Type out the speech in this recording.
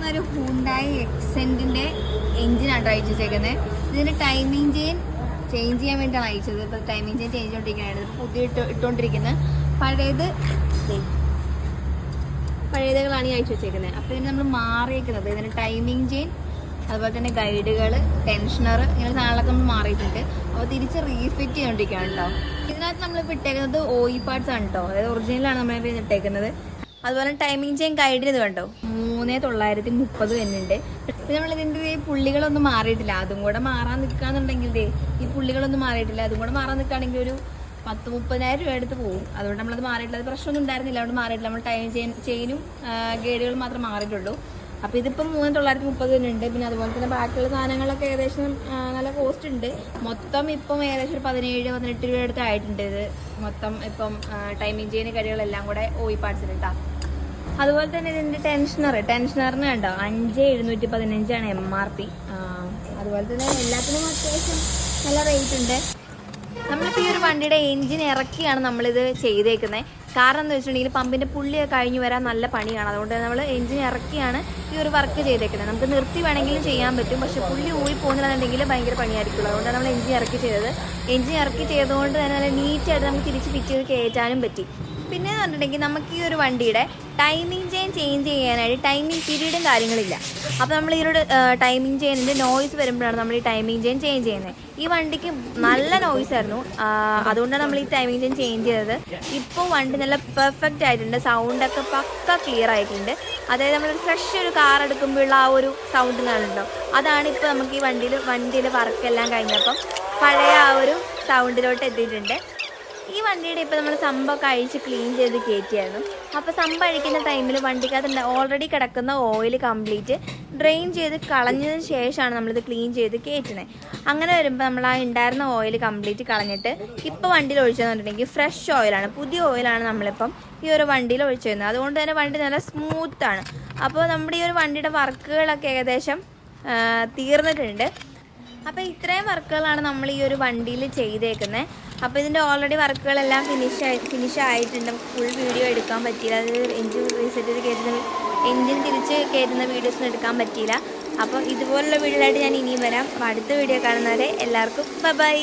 ഒരു ഹുണ്ടായി എക്സെന്റിന്റെ എഞ്ചിനാണ് അയച്ചു വെച്ചേക്കുന്നത്. ഇതിന്റെ ടൈമിംഗ് ചെയിൻ ചേഞ്ച് ചെയ്യാൻ വേണ്ടിയാണ് അയച്ചത്. ഇപ്പോൾ ടൈമിംഗ് ചെയിൻ ചേഞ്ച് ചെയ്തോണ്ടിരിക്കുകയാണ്. പുതിയ ഇട്ടുകൊണ്ടിരിക്കുന്നത്. പഴയതുകളാണ് ഈ അയച്ചു വെച്ചേക്കുന്നത്. അപ്പോൾ ഇതിന് നമ്മൾ മാറിയേക്കുന്നത് ഇതിന് ടൈമിംഗ് ചെയിൻ, അതുപോലെ തന്നെ ഗൈഡുകൾ, ടെൻഷനർ, ഇങ്ങനെ സാധനങ്ങളൊക്കെ നമ്മൾ മാറിയിട്ടുണ്ട്. അപ്പോൾ തിരിച്ച് റീഫിറ്റ് ചെയ്തുകൊണ്ടിരിക്കുകയാണ് കേട്ടോ. ഇതിനകത്ത് നമ്മളിപ്പോൾ ഇട്ടേക്കുന്നത് OE പാർട്സ് ആണ് കേട്ടോ. അതായത് ഒറിജിനലാണ് നമ്മളിപ്പോൾ ഇട്ടേക്കുന്നത്. അതുപോലെ ടൈമിംഗ് ചെയിൻ ഗൈഡിന് ഇത് കണ്ടോ 3930 വരുന്നുണ്ട്. പിന്നെ നമ്മളിതിൻ്റെ ഈ പുള്ളികളൊന്നും മാറിയിട്ടില്ല. അതും കൂടെ മാറാൻ നിൽക്കുകയാണെന്നുണ്ടെങ്കിൽ ഈ പുള്ളികളൊന്നും മാറിയിട്ടില്ല. അതും കൂടെ മാറാൻ നിൽക്കുകയാണെങ്കിൽ ഒരു 10-30,000 രൂപ എടുത്ത് പോകും. അതുകൊണ്ട് നമ്മളത് മാറിയിട്ടില്ല. അത് പ്രശ്നമൊന്നും ഉണ്ടായിരുന്നില്ല. അതുകൊണ്ട് മാറിയിട്ടില്ല. നമ്മൾ ചെയിനും ഗൈഡുകളും മാത്രമേ മാറിയിട്ടുള്ളൂ. അപ്പോൾ ഇതിപ്പം 3930 വരുന്നുണ്ട്. പിന്നെ അതുപോലെ തന്നെ ബാക്കിയുള്ള സാധനങ്ങളൊക്കെ ഏകദേശം നല്ല കോസ്റ്റ് ഉണ്ട്. മൊത്തം ഇപ്പം ഏകദേശം ഒരു 17-18 രൂപ അടുത്ത് ആയിട്ടുണ്ട്. ഇത് മൊത്തം ഇപ്പം ടൈമിംഗ് ചെയിൻ കഴിവുകളെല്ലാം കൂടെ OE പാർട്സിൽ കേട്ടോ. അതുപോലെ തന്നെ ഇതിൻ്റെ ടെൻഷനറിന് കണ്ടോ 5715 MRP. അതുപോലെ തന്നെ എല്ലാത്തിനും അത്യാവശ്യം നല്ല റേറ്റ് ഉണ്ട്. നമ്മളിപ്പോൾ ഈ ഒരു വണ്ടിയുടെ എൻജിൻ ഇറക്കിയാണ് നമ്മളിത് ചെയ്തേക്കുന്നത്. കാരണം എന്ന് വെച്ചിട്ടുണ്ടെങ്കിൽ പമ്പിൻ്റെ പുള്ളിയൊക്കെ കഴിഞ്ഞ് വരാൻ നല്ല പണിയാണ്. അതുകൊണ്ട് നമ്മൾ എൻജിൻ ഇറക്കിയാണ് ഈ ഒരു വർക്ക് ചെയ്തേക്കുന്നത്. നമുക്ക് നിർത്തി വേണമെങ്കിലും ചെയ്യാൻ പറ്റും. പക്ഷേ പുള്ളി ഊരി പോകുന്നില്ലെന്നുണ്ടെങ്കിൽ ഭയങ്കര പണിയായിരിക്കുള്ളൂ. അതുകൊണ്ടാണ് നമ്മൾ എൻജിൻ ഇറക്കി ചെയ്തത്. എൻജിൻ ഇറക്കി ചെയ്തുകൊണ്ട് തന്നെ നല്ല നീറ്റായിട്ട് നമുക്ക് തിരിച്ച് ഫിറ്റ് ചെയ്ത് കയറ്റാനും പറ്റി. പിന്നെ എന്ന് പറഞ്ഞിട്ടുണ്ടെങ്കിൽ നമുക്ക് ഈ ഒരു വണ്ടിയുടെ ടൈമിംഗ് ചെയിൻ ചേഞ്ച് ചെയ്യാനായിട്ട് ടൈമിംഗ് പീരീഡും കാര്യങ്ങളില്ല. അപ്പോൾ നമ്മൾ ഈ ഒരു ടൈമിംഗ് ചെയിനിൻ്റെ നോയ്സ് വരുമ്പോഴാണ് നമ്മൾ ഈ ടൈമിംഗ് ചെയിൻ ചേഞ്ച് ചെയ്യുന്നത്. ഈ വണ്ടിക്ക് നല്ല നോയ്സ് ആയിരുന്നു. അതുകൊണ്ടാണ് നമ്മൾ ഈ ടൈമിംഗ് ചെയിൻ ചേഞ്ച് ചെയ്തത്. ഇപ്പോൾ വണ്ടി നല്ല പെർഫെക്റ്റ് ആയിട്ടുണ്ട്. സൗണ്ടൊക്കെ പക്ക ക്ലിയർ ആയിട്ടുണ്ട്. അതായത് നമ്മളൊരു ഫ്രഷ് ഒരു കാർ എടുക്കുമ്പോഴുള്ള ആ ഒരു സൗണ്ട് കാണുന്നുണ്ടോ, അതാണ് ഇപ്പോൾ നമുക്ക് ഈ വണ്ടിയിൽ വർക്കെല്ലാം കഴിഞ്ഞപ്പം പഴയ ആ ഒരു സൗണ്ടിലോട്ട് എത്തിയിട്ടുണ്ട്. ഈ വണ്ടിയുടെ ഇപ്പോൾ നമ്മൾ സംഭവമൊക്കെ അഴിച്ച് ക്ലീൻ ചെയ്ത് കയറ്റിയായിരുന്നു. അപ്പോൾ സംഭവം അഴിക്കുന്ന ടൈമിൽ വണ്ടിക്കകത്ത് ഓൾറെഡി കിടക്കുന്ന ഓയിൽ കംപ്ലീറ്റ് ഡ്രെയിൻ ചെയ്ത് കളഞ്ഞതിന് ശേഷമാണ് നമ്മളിത് ക്ലീൻ ചെയ്ത് കയറ്റുന്നത്. അങ്ങനെ വരുമ്പോൾ നമ്മൾ ആ ഉണ്ടായിരുന്ന ഓയിൽ കംപ്ലീറ്റ് കളഞ്ഞിട്ട് ഇപ്പോൾ വണ്ടിയിൽ ഒഴിച്ചതെന്ന് പറഞ്ഞിട്ടുണ്ടെങ്കിൽ ഫ്രഷ് ഓയിലാണ്, പുതിയ ഓയിലാണ് നമ്മളിപ്പം ഈ ഒരു വണ്ടിയിൽ ഒഴിച്ചു വരുന്നത്. അതുകൊണ്ട് തന്നെ വണ്ടി നല്ല സ്മൂത്താണ്. അപ്പോൾ നമ്മുടെ ഈ ഒരു വണ്ടിയുടെ വർക്കുകളൊക്കെ ഏകദേശം തീർന്നിട്ടുണ്ട്. അപ്പോൾ ഇത്രയും വർക്കുകളാണ് നമ്മൾ ഈ ഒരു വണ്ടിയിൽ ചെയ്തേക്കുന്നത്. അപ്പോൾ ഇതിൻ്റെ ഓൾറെഡി വർക്കുകളെല്ലാം ഫിനിഷ് ആയിട്ടുണ്ട്. ഫുൾ വീഡിയോ എടുക്കാൻ പറ്റിയില്ല. അത് എൻജിൻ റീസെറ്റ് ചെയ്ത് എൻജിൻ തിരിച്ച് കയറ്റുന്ന വീഡിയോസൊന്നും എടുക്കാൻ പറ്റിയില്ല. അപ്പോൾ ഇതുപോലുള്ള വീഡിയോ ആയിട്ട് ഞാൻ ഇനിയും വരാം. അപ്പോൾ അടുത്ത വീഡിയോ കാണുന്നവരെ എല്ലാവർക്കും ബൈ.